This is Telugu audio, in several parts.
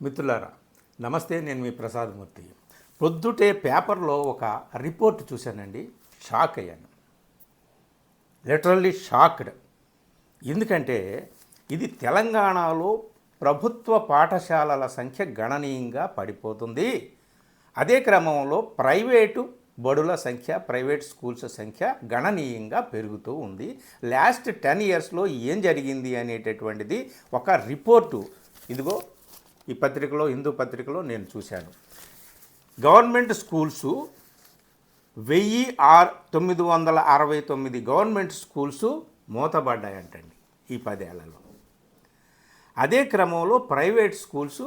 మిత్రులారా నమస్తే. నేను మీ ప్రసాదమూర్తి. పొద్దుటే పేపర్లో ఒక రిపోర్ట్ చూశానండి. షాక్ అయ్యాను. Literally shocked. ఎందుకంటే ఇది తెలంగాణలో ప్రభుత్వ పాఠశాలల సంఖ్య గణనీయంగా పడిపోతుంది. అదే క్రమంలో ప్రైవేటు బడుల సంఖ్య, ప్రైవేట్ స్కూల్స్ సంఖ్య గణనీయంగా పెరుగుతూ ఉంది. లాస్ట్ 10 ఇయర్స్లో ఏం జరిగింది అనేటటువంటిది ఒక రిపోర్టు ఇదిగో ఈ పత్రికలో, హిందూ పత్రికలో నేను చూశాను. గవర్నమెంట్ స్కూల్స్ 1969 గవర్నమెంట్ స్కూల్స్ మూతబడ్డాయంటండి ఈ 10 ఏళ్లలో. అదే క్రమంలో ప్రైవేట్ స్కూల్స్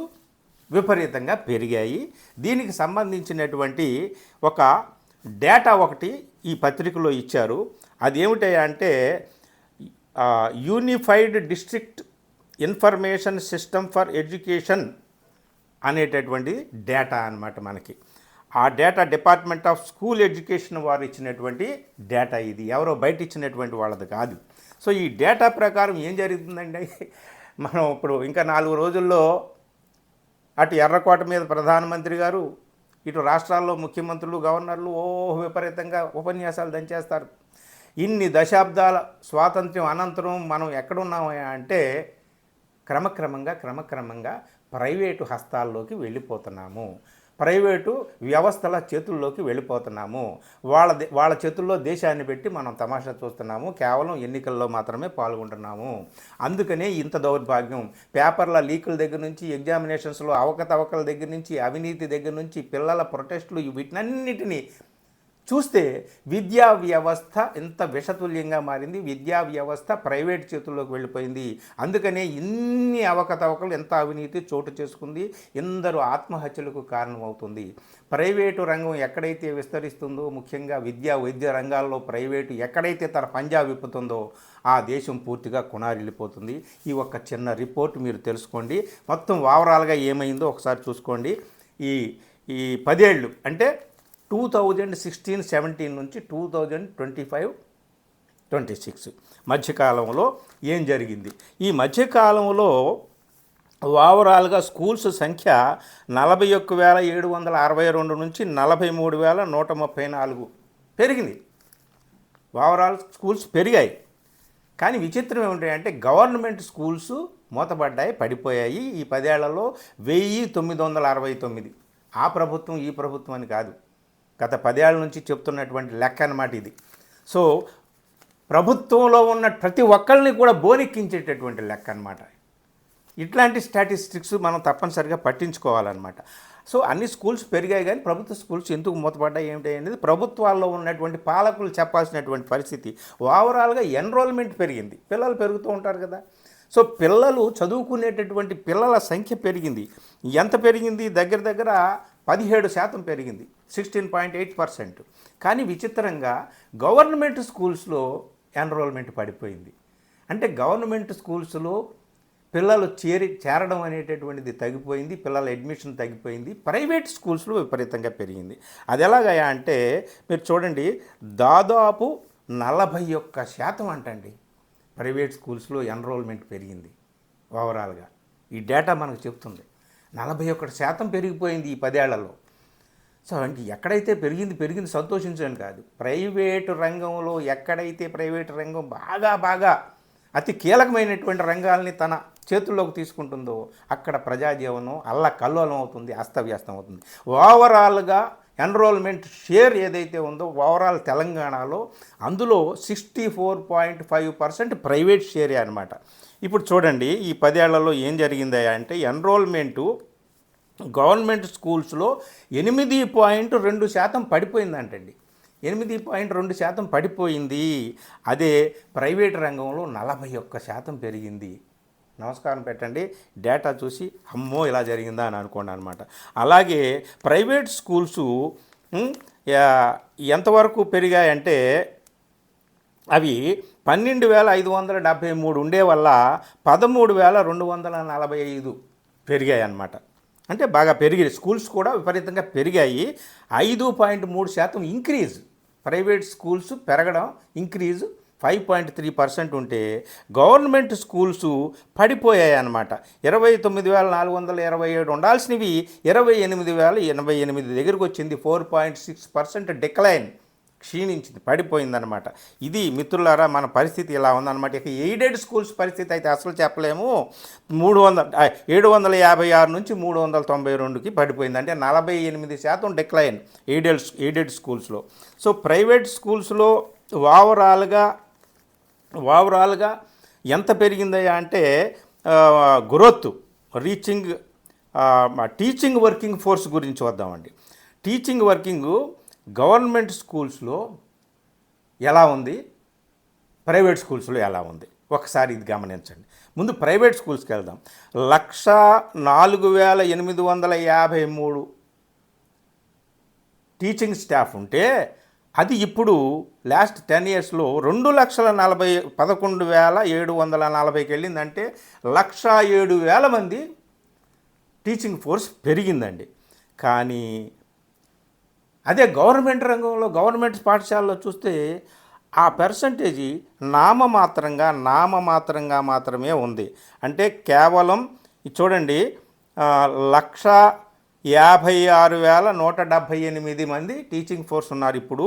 విపరీతంగా పెరిగాయి. దీనికి సంబంధించినటువంటి ఒక డేటా ఒకటి ఈ పత్రికలో ఇచ్చారు. అదేమిటంటే unified district information system for education అనేటటువంటి డేటా అన్నమాట. మనకి ఆ data department of school education వారు ఇచ్చినటువంటి డేటా. ఇది ఎవరో బయట ఇచ్చినటువంటి వాళ్ళది కాదు. సో ఈ డేటా ప్రకారం ఏం జరుగుతుందండి, మనం ఇప్పుడు ఇంకా 4 రోజుల్లో అటు ఎర్రకోట మీద ప్రధానమంత్రి గారు, ఇటు రాష్ట్రాల్లో ముఖ్యమంత్రులు, గవర్నర్లు విపరీతంగా ఉపన్యాసాలు దంచేస్తారు. ఇన్ని దశాబ్దాల స్వాతంత్ర్యం అనంతరం మనం ఎక్కడున్నామా అంటే క్రమక్రమంగా ప్రైవేటు హస్తాల్లోకి వెళ్ళిపోతున్నాము. ప్రైవేటు వ్యవస్థల చేతుల్లోకి వెళ్ళిపోతున్నాము. వాళ్ళ చేతుల్లో దేశాన్ని పెట్టి మనం తమాషా చూస్తున్నాము. కేవలం ఎన్నికల్లో మాత్రమే పాల్గొంటున్నాము. అందుకనే ఇంత దౌర్భాగ్యం. పేపర్ల లీకుల దగ్గర నుంచి, ఎగ్జామినేషన్స్లో అవకతవకల దగ్గర నుంచి, అవినీతి దగ్గర నుంచి, పిల్లల ప్రొటెస్టులు, వీటన్నిటినీ చూస్తే విద్యా వ్యవస్థ ఎంత విషతుల్యంగా మారింది. విద్యా వ్యవస్థ ప్రైవేట్ చేతుల్లోకి వెళ్ళిపోయింది. అందుకనే ఇన్ని అవకతవకలు, ఎంత అవినీతి చోటు చేసుకుంది. ఎందరో ఆత్మహత్యలకు కారణమవుతుంది. ప్రైవేటు రంగం ఎక్కడైతే విస్తరిస్తుందో, ముఖ్యంగా వైద్య రంగాల్లో ప్రైవేటు ఎక్కడైతే తన పంజా విప్పుతుందో ఆ దేశం పూర్తిగా కొనారిల్లిపోతుంది. ఈ ఒక్క చిన్న రిపోర్ట్ మీరు తెలుసుకోండి. మొత్తం ఓవరాల్గా ఏమైందో ఒకసారి చూసుకోండి. ఈ 10 ఏళ్ళు అంటే 2016-17 నుంచి 2025-26 మధ్యకాలంలో ఏం జరిగింది? ఈ మధ్యకాలంలో ఓవరాల్గా స్కూల్స్ సంఖ్య 41,762 నుంచి 43,134 పెరిగింది. ఓవరాల్ స్కూల్స్ పెరిగాయి. కానీ విచిత్రం ఏమిటంటే గవర్నమెంట్ స్కూల్స్ మూతపడ్డాయి, పడిపోయాయి. ఈ 10 ఏళ్లలో 1969. ఆ ప్రభుత్వం ఈ ప్రభుత్వం అని కాదు, గత 10 ఏళ్ల నుంచి చెప్తున్నటువంటి లెక్క అన్నమాట ఇది. సో ప్రభుత్వంలో ఉన్న ప్రతి ఒక్కరిని కూడా బోనెక్కించేటటువంటి లెక్క అన్నమాట. ఇట్లాంటి స్టాటిస్టిక్స్ మనం తప్పనిసరిగా పట్టించుకోవాలన్నమాట. సో అన్ని స్కూల్స్ పెరిగాయి, కానీ ప్రభుత్వ స్కూల్స్ ఎందుకు మూతపడ్డాయి ఏమిటి అనేది ప్రభుత్వాల్లో ఉన్నటువంటి పాలకులు చెప్పాల్సినటువంటి పరిస్థితి. ఓవరాల్గా ఎన్రోల్మెంట్ పెరిగింది. పిల్లలు పెరుగుతూ ఉంటారు కదా. సో పిల్లలు చదువుకునేటటువంటి పిల్లల సంఖ్య పెరిగింది. ఎంత పెరిగింది? దగ్గర 17% పెరిగింది, 16.8%. కానీ విచిత్రంగా గవర్నమెంట్ స్కూల్స్లో ఎన్రోల్మెంట్ పడిపోయింది. అంటే గవర్నమెంట్ స్కూల్స్లో పిల్లలు చేరడం అనేటటువంటిది తగ్గిపోయింది, పిల్లల అడ్మిషన్ తగ్గిపోయింది. ప్రైవేట్ స్కూల్స్లో విపరీతంగా పెరిగింది. అది ఎలాగయ్యా అంటే మీరు చూడండి, దాదాపు 41% అంటండి ప్రైవేట్ స్కూల్స్లో ఎన్రోల్మెంట్ పెరిగింది ఓవరాల్గా. ఈ డేటా మనకు చెప్తుంది. 41% పెరిగిపోయింది ఈ 10 ఏళ్లలో. సో అంటే ఎక్కడైతే పెరిగింది సంతోషించడం కాదు. ప్రైవేటు రంగంలో ఎక్కడైతే ప్రైవేటు రంగం బాగా అతి కీలకమైనటువంటి రంగాల్ని తన చేతుల్లోకి తీసుకుంటుందో అక్కడ ప్రజాజీవనం అల్లకల్లోలం అవుతుంది, అస్తవ్యస్తం అవుతుంది. ఓవరాల్గా ఎన్రోల్మెంట్ షేర్ ఏదైతే ఉందో ఓవరాల్ తెలంగాణలో అందులో 64.5% ప్రైవేట్ షేరే అనమాట. ఇప్పుడు చూడండి, ఈ 10 ఏళ్లలో ఏం జరిగిందా అంటే ఎన్రోల్మెంటు గవర్నమెంట్ స్కూల్స్లో 8.2% పడిపోయిందంటండి. 8.2% పడిపోయింది. అదే ప్రైవేట్ రంగంలో 41% పెరిగింది. నమస్కారం పెట్టండి, డేటా చూసి అమ్మో ఇలా జరిగిందా అని అనుకోండి అనమాట. అలాగే ప్రైవేట్ స్కూల్స్ ఎంతవరకు పెరిగాయంటే అవి 12,573 ఉండే వల్ల 13,245 పెరిగాయి అన్నమాట. అంటే బాగా పెరిగాయి. స్కూల్స్ కూడా విపరీతంగా పెరిగాయి. 5.3% ఇంక్రీజ్. ప్రైవేట్ స్కూల్స్ పెరగడం, ఇంక్రీజ్ 5.3% ఉంటే గవర్నమెంట్ స్కూల్స్ పడిపోయాయి అన్నమాట. 29,427 ఉండాల్సినవి 28,088 దగ్గరికి వచ్చింది. 4.6% డిక్లైన్, క్షీణించింది, పడిపోయిందనమాట. ఇది మిత్రులారా మన పరిస్థితి ఇలా ఉందన్నమాట. ఇక ఎయిడెడ్ స్కూల్స్ పరిస్థితి అయితే అసలు చెప్పలేము. 756 నుంచి 392కి పడిపోయింది. అంటే 48% డిక్లైన్ ఎయిడెడ్ స్కూల్స్లో. సో ప్రైవేట్ స్కూల్స్లో ఓవరాల్గా ఎంత పెరిగిందయ్యా అంటే గ్రోత్ టీచింగ్ వర్కింగ్ ఫోర్స్ గురించి వద్దామండి. టీచింగ్ వర్కింగ్ గవర్నమెంట్ స్కూల్స్లో ఎలా ఉంది, ప్రైవేట్ స్కూల్స్లో ఎలా ఉంది ఒకసారి ఇది గమనించండి. ముందు ప్రైవేట్ స్కూల్స్కి వెళ్దాం. 104,853 టీచింగ్ స్టాఫ్ ఉంటే అది ఇప్పుడు లాస్ట్ 10 ఇయర్స్లో 2,11,740కి వెళ్ళిందంటే 107,000 మంది టీచింగ్ ఫోర్స్ పెరిగిందండి. కానీ అదే గవర్నమెంట్ రంగంలో, గవర్నమెంట్ పాఠశాలలో చూస్తే ఆ పర్సంటేజీ నామమాత్రంగా మాత్రమే ఉంది. అంటే కేవలం చూడండి 156,178 మంది టీచింగ్ ఫోర్స్ ఉన్నారు ఇప్పుడు.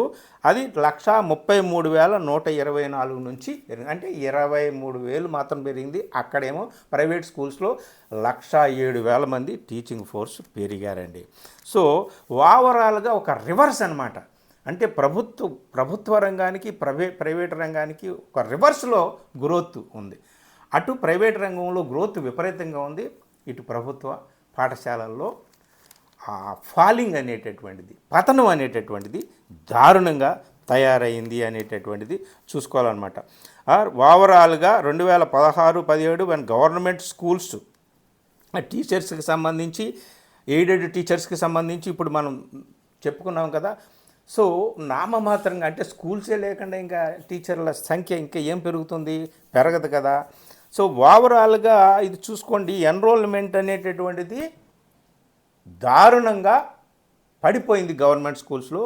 అది 133,124 నుంచి అంటే 23,000 మాత్రం పెరిగింది. అక్కడేమో ప్రైవేట్ స్కూల్స్లో 107,000 మంది టీచింగ్ ఫోర్స్ పెరిగారండి. సో ఓవరాల్గా ఒక రివర్స్ అన్నమాట. అంటే ప్రభుత్వ రంగానికి ప్రైవేట్ రంగానికి ఒక రివర్స్లో గ్రోత్ ఉంది. అటు ప్రైవేట్ రంగంలో గ్రోత్ విపరీతంగా ఉంది, ఇటు ప్రభుత్వ పాఠశాలల్లో ఫాలింగ్ అనేటటువంటిది, పతనం అనేటటువంటిది దారుణంగా తయారైంది అనేటటువంటిది చూసుకోవాలన్నమాట. ఓవరాల్గా 2016-17 when గవర్నమెంట్ స్కూల్స్ టీచర్స్కి సంబంధించి, ఎయిడెడ్ టీచర్స్కి సంబంధించి ఇప్పుడు మనం చెప్పుకున్నాం కదా. సో నామమాత్రంగా అంటే స్కూల్సే లేకుండా ఇంకా టీచర్ల సంఖ్య ఇంకా ఏం పెరుగుతుంది, పెరగదు కదా. సో ఓవరాల్గా ఇది చూసుకోండి, ఎన్రోల్మెంట్ అనేటటువంటిది దారుణంగా పడిపోయింది. గవర్నమెంట్ స్కూల్స్లో,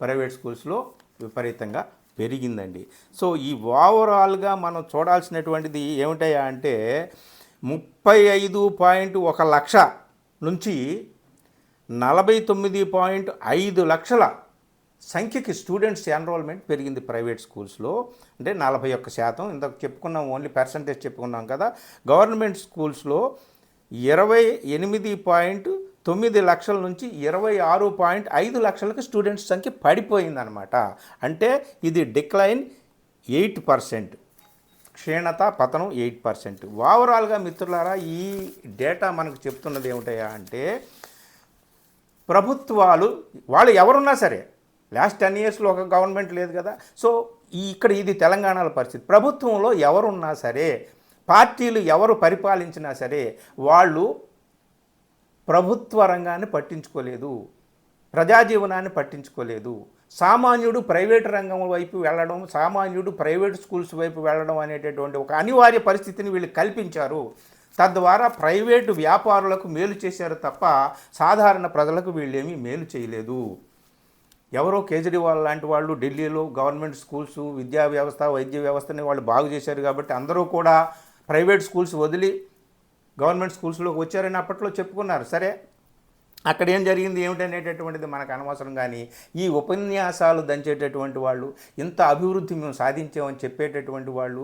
ప్రైవేట్ స్కూల్స్లో విపరీతంగా పెరిగిందండి. సో ఈ ఓవరాల్గా మనం చూడాల్సినటువంటిది ఏమిటయ్యా అంటే 35.1 లక్ష నుంచి 49.5 లక్షల సంఖ్యకి స్టూడెంట్స్ ఎన్రోల్మెంట్ పెరిగింది ప్రైవేట్ స్కూల్స్లో. అంటే 41%. ఇంతకు చెప్పుకున్నాం, ఓన్లీ పర్సంటేజ్ చెప్పుకున్నాం కదా. గవర్నమెంట్ స్కూల్స్లో 28.9 లక్షల నుంచి 26.5 లక్షలకు స్టూడెంట్స్ సంఖ్య పడిపోయిందనమాట. అంటే ఇది డిక్లైన్ 8%, క్షీణత, పతనం 8%. ఓవరాల్గా మిత్రులారా ఈ డేటా మనకు చెప్తున్నది ఏమిటయా అంటే ప్రభుత్వాలు వాళ్ళు ఎవరున్నా సరే, లాస్ట్ 10 ఇయర్స్లో ఒక గవర్నమెంట్ లేదు కదా. సో ఇక్కడ ఇది తెలంగాణలో పరిస్థితి. ప్రభుత్వంలో ఎవరున్నా సరే, పార్టీలు ఎవరు పరిపాలించినా సరే, వాళ్ళు ప్రభుత్వ రంగాన్ని పట్టించుకోలేదు, ప్రజాజీవనాన్ని పట్టించుకోలేదు. సామాన్యుడు ప్రైవేట్ రంగం వైపు వెళ్ళడం, సామాన్యుడు ప్రైవేట్ స్కూల్స్ వైపు వెళ్ళడం అనేటటువంటి ఒక అనివార్య పరిస్థితిని వీళ్ళు కల్పించారు. తద్వారా ప్రైవేటు వ్యాపారులకు మేలు చేశారు తప్ప సాధారణ ప్రజలకు వీళ్ళేమీ మేలు చేయలేదు. ఎవరో కేజ్రీవాల్ లాంటి వాళ్ళు ఢిల్లీలో గవర్నమెంట్ స్కూల్స్, విద్యా వ్యవస్థ, వైద్య వ్యవస్థని వాళ్ళు బాగు చేశారు కాబట్టి అందరూ కూడా ప్రైవేట్ స్కూల్స్ వదిలి గవర్నమెంట్ స్కూల్స్లోకి వచ్చారని అప్పట్లో చెప్పుకున్నారు. సరే, అక్కడ ఏం జరిగింది ఏమిటనేటటువంటిది మనకు అనవసరం. కానీ ఈ ఉపన్యాసాలు దంచేటటువంటి వాళ్ళు, ఇంత అభివృద్ధి మేము సాధించామని చెప్పేటటువంటి వాళ్ళు,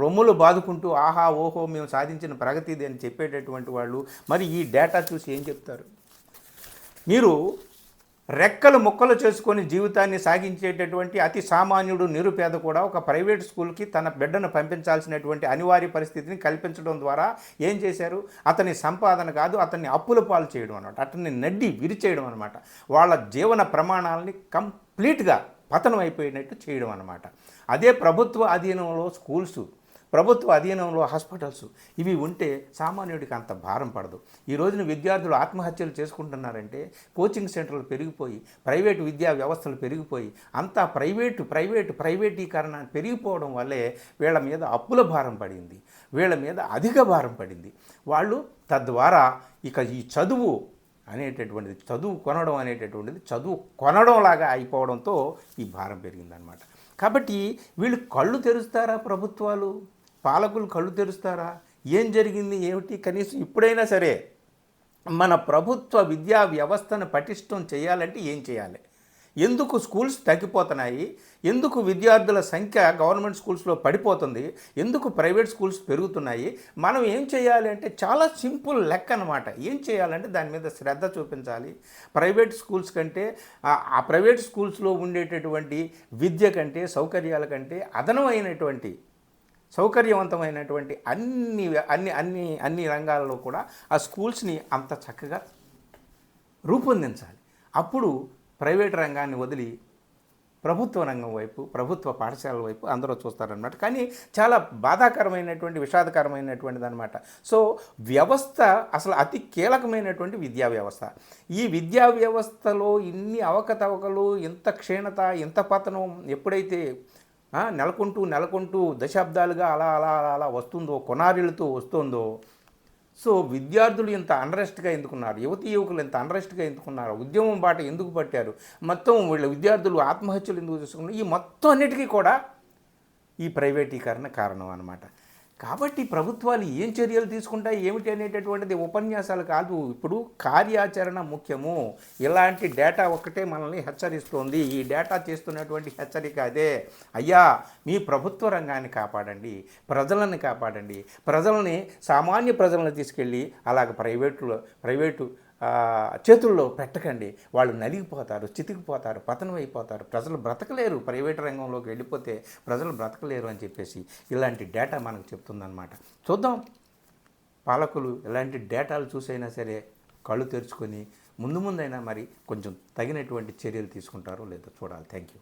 రొమ్ములు బాదుకుంటూ ఆహా ఓహో మేము సాధించిన ప్రగతి ఇది అని చెప్పేటటువంటి వాళ్ళు మరి ఈ డేటా చూసి ఏం చెప్తారు? మీరు రెక్కలు ముక్కలు చేసుకొని జీవితాన్ని సాగించేటటువంటి అతి సామాన్యుడు, నిరుపేద కూడా ఒక ప్రైవేట్ స్కూల్కి తన బిడ్డను పంపించాల్సినటువంటి అనివార్య పరిస్థితిని కల్పించడం ద్వారా ఏం చేశారు? అతని సంపాదన కాదు, అతన్ని అప్పుల పాలు చేయడం అనమాట, అతన్ని నడ్డి విరిచేయడం అనమాట, వాళ్ళ జీవన ప్రమాణాలని కంప్లీట్గా పతనం అయిపోయినట్టు చేయడం అనమాట. అదే ప్రభుత్వ అధీనంలో స్కూల్స్, ప్రభుత్వ అధీనంలో హాస్పిటల్స్ ఇవి ఉంటే సామాన్యుడికి అంత భారం పడదు. ఈ రోజున విద్యార్థులు ఆత్మహత్యలు చేసుకుంటున్నారంటే కోచింగ్ సెంటర్లు పెరిగిపోయి, ప్రైవేటు విద్యా వ్యవస్థలు పెరిగిపోయి, అంతా ప్రైవేటీకరణ పెరిగిపోవడం వల్లే వీళ్ళ మీద అప్పుల భారం పడింది, వీళ్ళ మీద అధిక భారం పడింది. వాళ్ళు తద్వారా ఇక ఈ చదువు కొనడం అనేటటువంటిది చదువు కొనడంలాగా అయిపోవడంతో ఈ భారం పెరిగిందనమాట. కాబట్టి వీళ్ళు కళ్ళు తెరుస్తారా ప్రభుత్వాలు, పాలకులు కళ్ళు తెరుస్తారా? ఏం జరిగింది ఏమిటి, కనీసం ఇప్పుడైనా సరే మన ప్రభుత్వ విద్యా వ్యవస్థను పటిష్టం చేయాలంటే ఏం చేయాలి? ఎందుకు స్కూల్స్ తగ్గిపోతున్నాయి? ఎందుకు విద్యార్థుల సంఖ్య గవర్నమెంట్ స్కూల్స్లో పడిపోతుంది? ఎందుకు ప్రైవేట్ స్కూల్స్ పెరుగుతున్నాయి? మనం ఏం చేయాలి అంటే చాలా సింపుల్ లెక్క అనమాట. ఏం చేయాలంటే దాని మీద శ్రద్ధ చూపించాలి. ప్రైవేట్ స్కూల్స్ కంటే ఆ ప్రైవేట్ స్కూల్స్లో ఉండేటటువంటి విద్య కంటే, సౌకర్యాల కంటే అదనమైనటువంటి సౌకర్యవంతమైనటువంటి అన్ని అన్ని అన్ని అన్ని రంగాల్లో కూడా ఆ స్కూల్స్ని అంత చక్కగా రూపొందించాలి. అప్పుడు ప్రైవేట్ రంగాన్ని వదిలి ప్రభుత్వ రంగం వైపు, ప్రభుత్వ పాఠశాలల వైపు అందరూ చూస్తారనమాట. కానీ చాలా బాధాకరమైనటువంటి, విషాదకరమైనటువంటిది అనమాట. సో వ్యవస్థ అసలు అతి కీలకమైనటువంటి విద్యా వ్యవస్థ. ఈ విద్యా వ్యవస్థలో ఇన్ని అవకతవకలు, ఇంత క్షీణత, ఇంత పతనం ఎప్పుడైతే నెలకొంటూ దశాబ్దాలుగా అలా అలా అలా అలా వస్తుందో, కొనారిల్లుతూ వస్తుందో, సో విద్యార్థులు ఇంత అన్రెస్ట్గా ఎందుకున్నారు, యువకులు ఇంత అన్రెస్ట్గా ఎందుకున్నారు, ఉద్యమం బాట ఎందుకు పట్టారు, మొత్తం వీళ్ళ విద్యార్థులు ఆత్మహత్యలు ఎందుకు చేసుకున్నారు, ఈ మొత్తం అన్నిటికీ కూడా ఈ ప్రైవేటీకరణ కారణం అన్నమాట. కాబట్టి ప్రభుత్వాలు ఏం చర్యలు తీసుకుంటాయి ఏమిటి అనేటటువంటిది ఉపన్యాసాలు కాదు, ఇప్పుడు కార్యాచరణ ముఖ్యము. ఇలాంటి డేటా ఒక్కటే మనల్ని హెచ్చరిస్తోంది. ఈ డేటా చేస్తున్నటువంటి హెచ్చరిక అదే, అయ్యా మీ ప్రభుత్వ రంగాన్ని కాపాడండి, ప్రజలను కాపాడండి, ప్రజల్ని, సామాన్య ప్రజలను తీసుకెళ్ళి అలాగ ప్రైవేటు చేతుల్లో పెట్టకండి. వాళ్ళు నలిగిపోతారు, చితికిపోతారు, పతనం అయిపోతారు, ప్రజలు బ్రతకలేరు, ప్రైవేట్ రంగంలోకి వెళ్ళిపోతే ప్రజలు బ్రతకలేరు అని చెప్పేసి ఇలాంటి డేటా మనకు చెప్తుందన్నమాట. చూద్దాం, పాలకులు ఇలాంటి డేటాలు చూసైనా సరే కళ్ళు తెరుచుకొని ముందు ముందైనా మరి కొంచెం తగినటువంటి చర్యలు తీసుకుంటారో లేదో చూడాలి. Thank you.